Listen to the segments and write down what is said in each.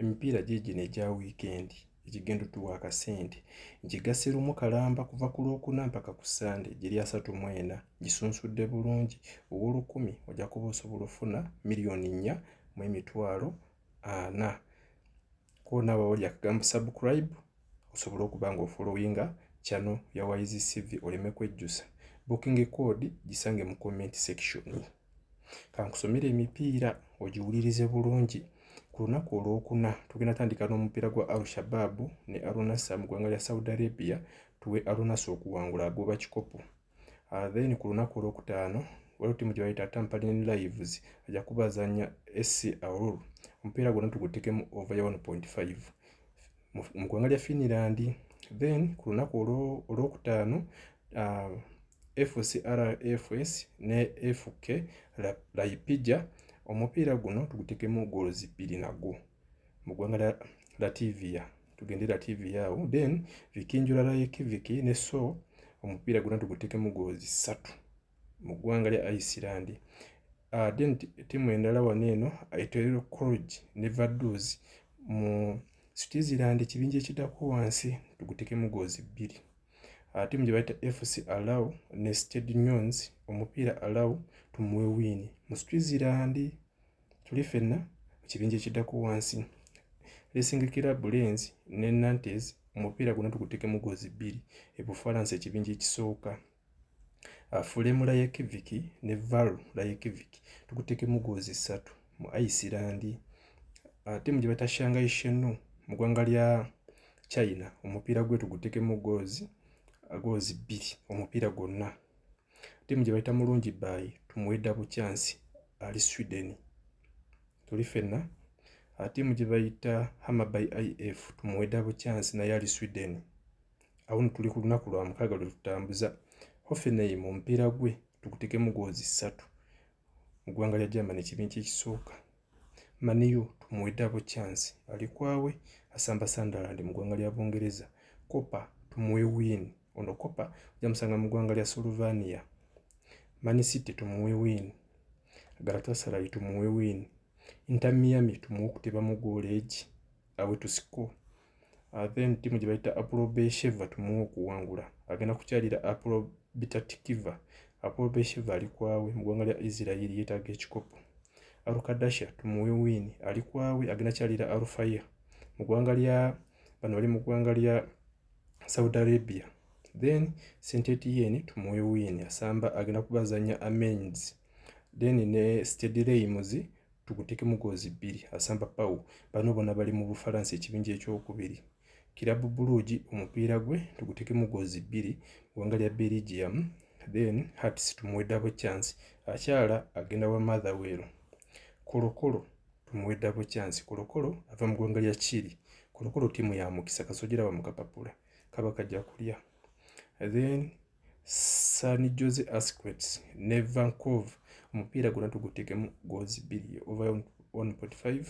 emipiira giigino egya wiikendi egigenda otuwa akasente ngigasse lumu kalamba kuva ku Lwokuna mpaka ku Sande giri 34 gisunsudde bulungi ow'olukumi ojja kuba osobola ofuna $4,400,000 kwona wawuli akagambo subscribe osobola okuba nga ofollowinga channel ya Wise CV oleme kwejjusa. Booking code gisange mu comment section. Kankusomera emipiira ogiwulirize bulungi. Ku lunaku olwokuna tugenda tandika n'omupiira gwa Al-Shabaab ne Al-Nassr mu ggwanga lya Saudi Arabia tuwe Al-Nassr okuwangula agoba kikopo. Then ku lunaku olwokutaano waliwo ttiimu gye bayita Tampering Lives ajja kubazanya SC Aurora. Omupiira gwonna tugutekemu over 1.5 mu ggwanga lya Finland. Then ku lunaku olwokutaano FCRFS ne FK Laipija omupiira guno tugutekemu goals 2 nagwo mu ggwanga la TV tugendera TV yawo. Then Vikinjula Reykjavik ne so omupiira guno tugutekemu goals 3 mu ggwanga lya Iceland. Then timu endala wano eno Aitero College ne Vaduz mu Switzerland ekibinja ekiddako wansi tugutekemu goals 2. Timu gye bayita FC Arau ne Stade Nyons omupiira Arau tumuwe win mu Switzerland tuli fenna ekibinja ekiddako wansi. Racing Club Lens ne Nantes omupiira guno tugutekemu goals 2 ebufalansa ekibinja ekisooka. Fulham Reykjavik ne Val Reykjavik tugutekemu goals 3 mu Iceland. Timu gye bayita Shanghai Shenhua mu ggwanga lya China omupiira gwe tugutekemu goals 2 omupiira gwonna. Timu gye bayita Mulungi Bay tumuwe double chance ali Sweden tuli fenna. Timu gye bayita Hammarby IF tumuwe double chance naye ali Sweden. Awo tuli ku lunaku lwa mukaaga lwe tutambuza. Hoffenheim omupiira gwe tugutekemu goals 3 mu ggwanga lya Germany ekibinja ekisooka. Man U tumuwe double chance ali kwawe asamba Sunderland mu ggwanga lya Bungereza. Kopa tumuwe win ono Kopa ojja musanga mu ggwanga lya Slovenia. Man City tumuwe win. Galatasaray tumuwe win. Inter Miami tumuwe okuteba mu goaleegi awe tusiko. Then timu gye bayita Apollo Beersheva tumuwe okuwangula agenda kukyalira Apollo Bitatikva. Apollo Beersheva ali kwawe mu ggwanga lya Israel yeetaaga ekikopo. Al-Qadasha tumuwe win ali kwawe agenda kyalira Al-Faya mu ggwanga lya bano bali mu ggwanga lya Saudi Arabia. Then Saint Etienne tumuwe win asamba agenda kubazanya Amenz. Then ne Stade Reims tugutekemu goals 2 asamba Pau bano bonna bali mu Bufalansa ekibinja ekyokubiri. Club Brugge omupiira gwe tugutekemu goals 2 ggwanga lya Belgium. Then Hearts tumuwe double chance akyala agenda wa Motherwell. Kolokolo tumuwe double chance. Kolokolo ava mu ggwanga lya Chile. Kolokolo timu ya mukisa kasojera wa mukapapula kaba kajja kulya. Then San Jose Earthquakes ne Vancouver omupiira guno tugutekemu goals 2 over 1.5.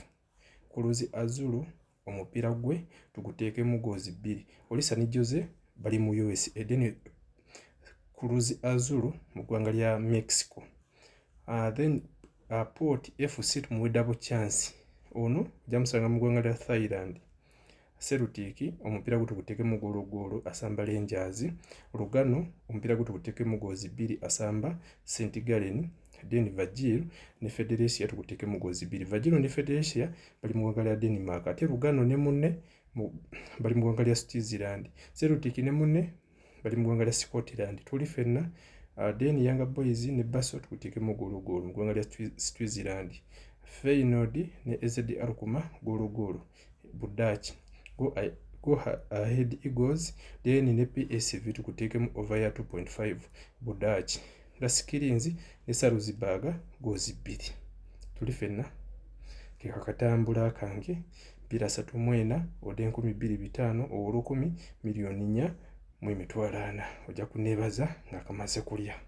Cruz Azul omupiira gwe tugutekemu goals 2 oli San Jose bali mu US then Cruz Azul mu ggwanga lya Mexico. Then Port FC tumuwe double chance ono jamusanga mu ggwanga lya Thailand. Celtic omupiira gwe tugutekemu goolo asamba Rangers. Lugano omupiira gwe tugutekemu goals 2 asamba St Gallen. Then Vagil ne Federation tugutekemu goals 2. Vagil ne Federation bali mu ggwanga lya Denmark ate Lugano ne munne bali mu ggwanga lya Switzerland. Celtic ne munne bali mu ggwanga lya Scotland tuli fenna. Then Young Boys ne Basel tugutekemu goolo mu ggwanga lya Switzerland. Feyenoord ne AZ Alkmaar goolo Budaki. Go ahead Eagles. Then ne PSV tugutekemu over ya 2.5 Budaki. Laskirins ne Salzburg goals 2 tuli fenna ke kakatambula kange mpira 34 ode 125 ow'olukumi $4,400,000 ojja kuneebaza nga kamaze kulya.